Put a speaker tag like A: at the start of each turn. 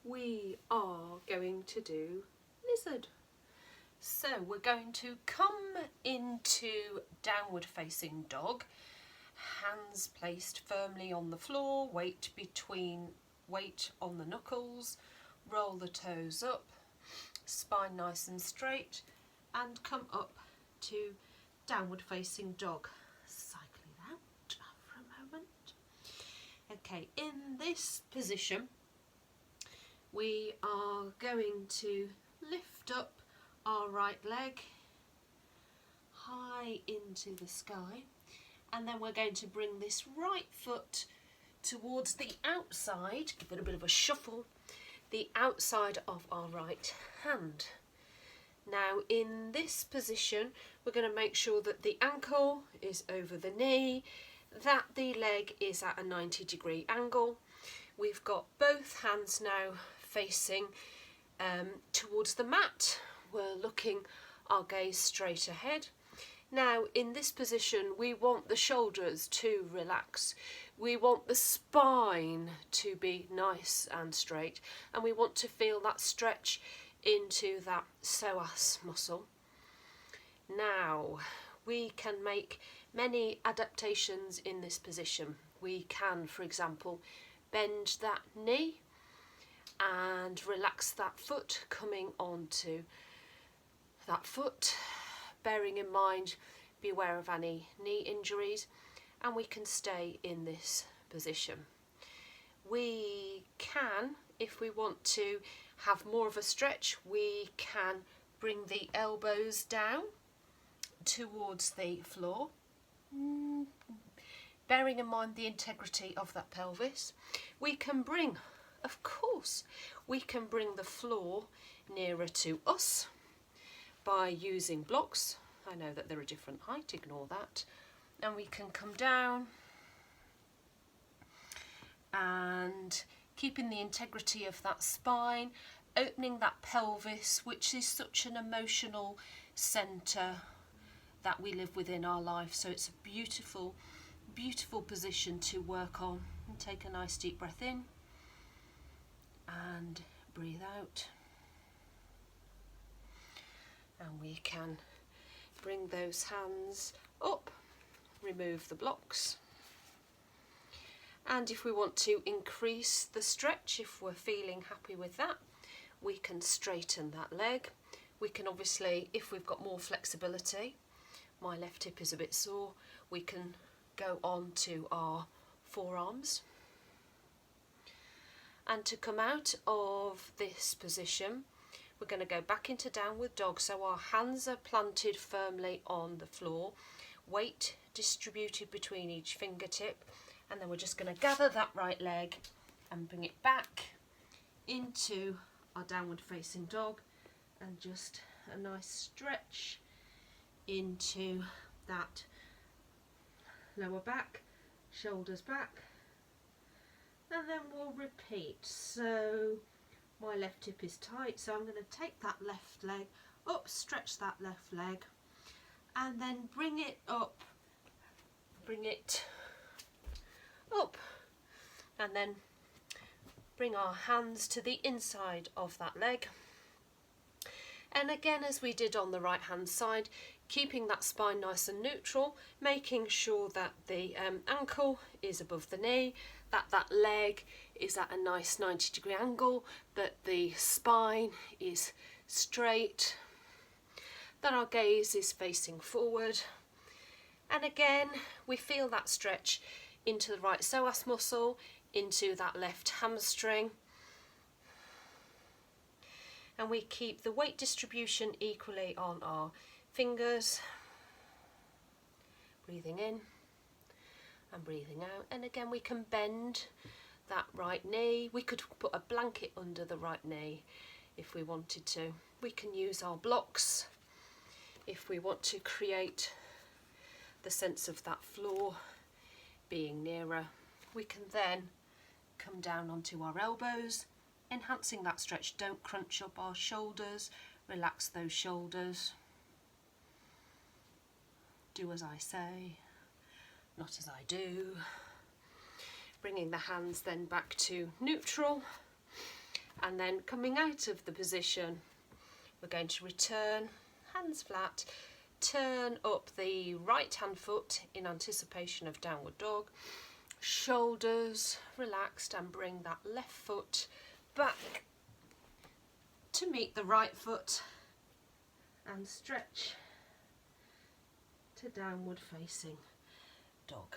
A: we are going to do lizard. So we're going to come into downward facing dog, hands placed firmly on the floor, weight on the knuckles, roll the toes up, spine nice and straight, and come up to downward facing dog. Cycle it out for a moment. Okay, in this position we are going to lift up our right leg high into the sky, and then we're going to bring this right foot towards the outside, give it a bit of a shuffle, the outside of our right hand. Now in this position we're going to make sure that the ankle is over the knee, that the leg is at a 90-degree angle. We've got both hands now facing towards the mat. We're looking our gaze straight ahead. Now in this position we want the shoulders to relax, we want the spine to be nice and straight, and we want to feel that stretch into that psoas muscle. Now we can make many adaptations in this position. We can, for example, bend that knee and relax that foot coming onto that foot, bearing in mind, be aware of any knee injuries, and we can stay in this position. We can, if we want to have more of a stretch, we can bring the elbows down towards the floor, bearing in mind the integrity of that pelvis. We can bring, of course, we can bring the floor nearer to us by using blocks. I know that they're a different height, ignore that. And we can come down and keeping the integrity of that spine, opening that pelvis, which is such an emotional centre that we live within our life. So it's a beautiful, beautiful position to work on. And take a nice deep breath in and breathe out. And we can bring those hands up, remove the blocks. And if we want to increase the stretch, if we're feeling happy with that, we can straighten that leg. We can obviously, if we've got more flexibility, my left hip is a bit sore, we can go on to our forearms. And to come out of this position, we're going to go back into downward dog, so our hands are planted firmly on the floor, weight distributed between each fingertip, and then we're just going to gather that right leg and bring it back into our downward facing dog, and just a nice stretch into that lower back, shoulders back, and then we'll repeat. So my left hip is tight, so I'm going to take that left leg up, stretch that left leg, and then bring it up, and then bring our hands to the inside of that leg. And again, as we did on the right hand side, keeping that spine nice and neutral, making sure that the ankle is above the knee, that leg is at a nice 90-degree angle, that the spine is straight, that our gaze is facing forward. And again, we feel that stretch into the right psoas muscle, into that left hamstring. And we keep the weight distribution equally on our fingers, breathing in and breathing out. And again, we can bend that right knee. We could put a blanket under the right knee if we wanted to. We can use our blocks if we want to create the sense of that floor being nearer. We can then come down onto our elbows, enhancing that stretch. Don't crunch up our shoulders, relax those shoulders. Do as I say, not as I do. Bringing the hands then back to neutral, And then coming out of the position, we're going to return, hands flat, turn up the right hand foot in anticipation of downward dog, shoulders relaxed, and bring that left foot back to meet the right foot and stretch to downward facing dog.